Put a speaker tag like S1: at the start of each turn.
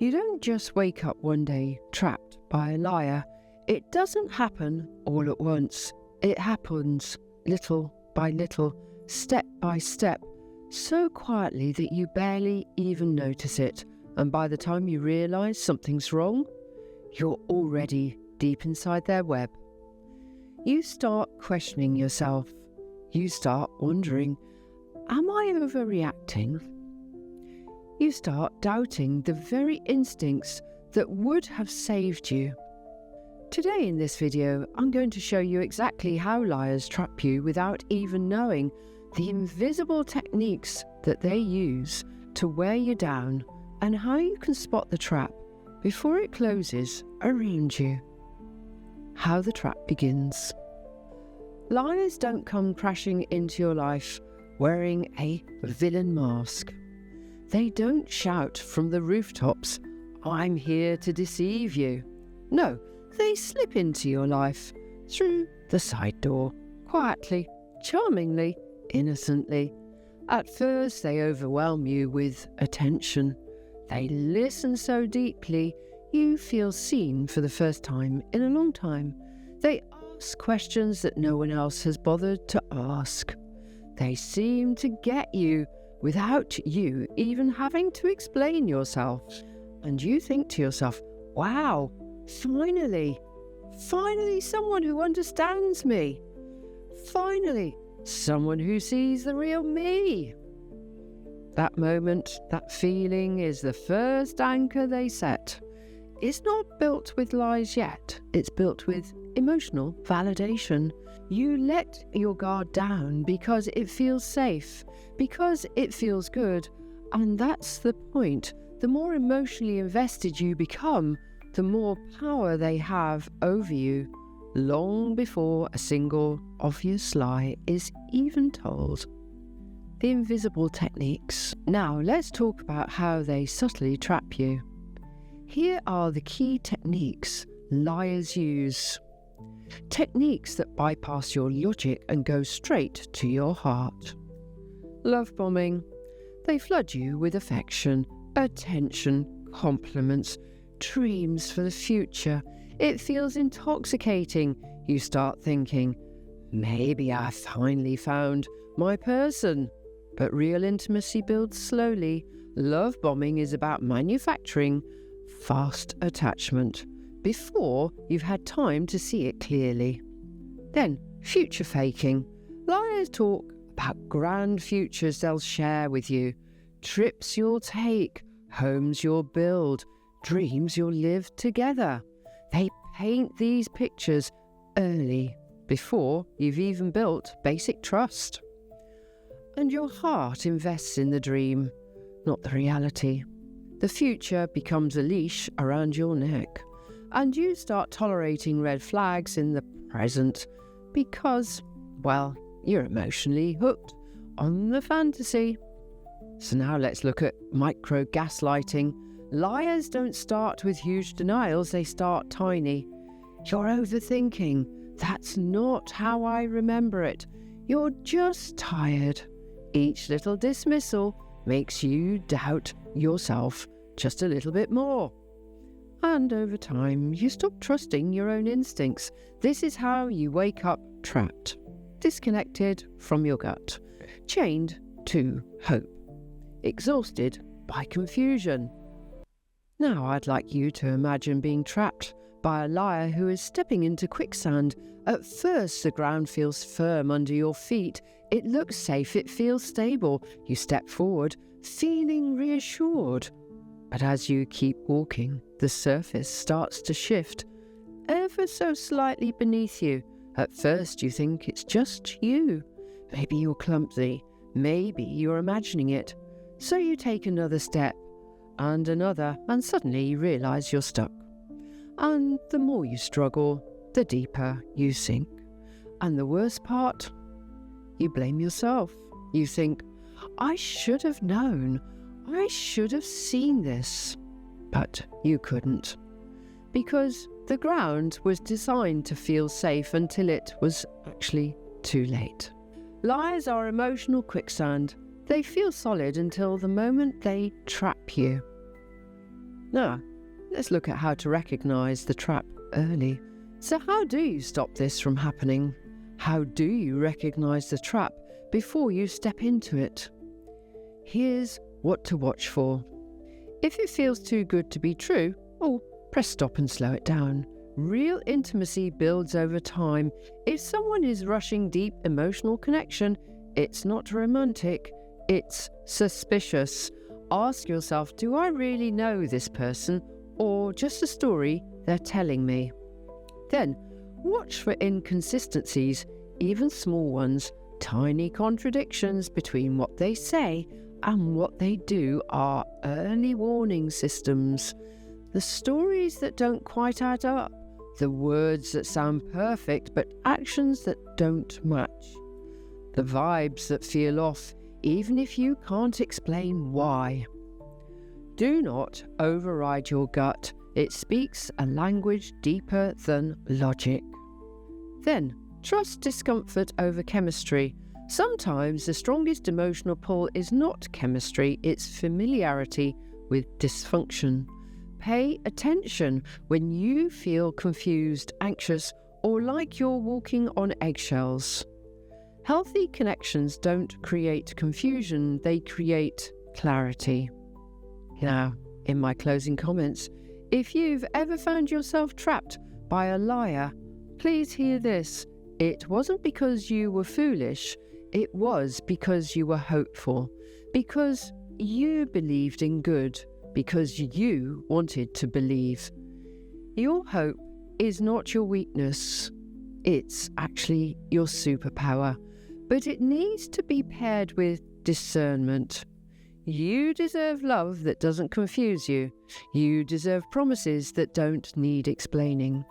S1: You don't just wake up one day trapped by a liar. It doesn't happen all at once. It happens little by little, step by step, so quietly that you barely even notice it. And by the time you realise something's wrong, you're already deep inside their web. You start questioning yourself. You start wondering, am I overreacting? You start doubting the very instincts that would have saved you. Today in this video, I'm going to show you exactly how liars trap you without even knowing, the invisible techniques that they use to wear you down, and how you can spot the trap before it closes around you. How the trap begins. Liars don't come crashing into your life wearing a villain mask. They don't shout from the rooftops, "I'm here to deceive you." No, they slip into your life through the side door, quietly, charmingly, innocently. At first, they overwhelm you with attention. They listen so deeply, you feel seen for the first time in a long time. They ask questions that no one else has bothered to ask. They seem to get you without you even having to explain yourself. And you think to yourself, wow, finally someone who understands me. Finally, someone who sees the real me. That moment, that feeling is the first anchor they set. It's not built with lies yet. It's built with emotional validation. You let your guard down because it feels safe, because it feels good. And that's the point. The more emotionally invested you become, the more power they have over you, long before a single obvious lie is even told. The invisible techniques. Now let's talk about how they subtly trap you. Here are the key techniques liars use. Techniques that bypass your logic and go straight to your heart. Love bombing. They flood you with affection, attention, compliments, dreams for the future. It feels intoxicating. You start thinking, maybe I finally found my person. But real intimacy builds slowly. Love bombing is about manufacturing fast attachment before you've had time to see it clearly. Then, future faking. Liars talk about grand futures they'll share with you, trips you'll take, homes you'll build, dreams you'll live together. They paint these pictures early, before you've even built basic trust. And your heart invests in the dream, not the reality. The future becomes a leash around your neck, and you start tolerating red flags in the present because, well, you're emotionally hooked on the fantasy. So now let's look at micro gaslighting. Liars don't start with huge denials, they start tiny. You're overthinking. That's not how I remember it. You're just tired. Each little dismissal makes you doubt yourself just a little bit more. And over time, you stop trusting your own instincts. This is how you wake up trapped, disconnected from your gut, chained to hope, exhausted by confusion. Now I'd like you to imagine being trapped by a liar who is stepping into quicksand. At first, the ground feels firm under your feet. It looks safe, it feels stable. You step forward, feeling reassured. But as you keep walking, the surface starts to shift, ever so slightly beneath you. At first, you think it's just you. Maybe you're clumsy, maybe you're imagining it. So you take another step, and another, and suddenly you realise you're stuck. And the more you struggle, the deeper you sink. And the worst part, you blame yourself. You think, I should have known. I should have seen this. But you couldn't. Because the ground was designed to feel safe until it was actually too late. Lies are emotional quicksand. They feel solid until the moment they trap you. Now, let's look at how to recognize the trap early. So how do you stop this from happening? How do you recognize the trap before you step into it? Here's what to watch for. If it feels too good to be true, press stop and slow it down. Real intimacy builds over time. If someone is rushing deep emotional connection, it's not romantic, it's suspicious. Ask yourself, do I really know this person or just a story they're telling me? Then, watch for inconsistencies, even small ones. Tiny contradictions between what they say and what they do are early warning systems. The stories that don't quite add up, the words that sound perfect but actions that don't match, the vibes that feel off even if you can't explain why. Do not override your gut. It speaks a language deeper than logic. Then, trust discomfort over chemistry. Sometimes the strongest emotional pull is not chemistry, it's familiarity with dysfunction. Pay attention when you feel confused, anxious, or like you're walking on eggshells. Healthy connections don't create confusion, they create clarity. Now, in my closing comments, if you've ever found yourself trapped by a liar, please hear this. It wasn't because you were foolish, it was because you were hopeful, because you believed in good, because you wanted to believe. Your hope is not your weakness, it's actually your superpower, but it needs to be paired with discernment. You deserve love that doesn't confuse you. You deserve promises that don't need explaining.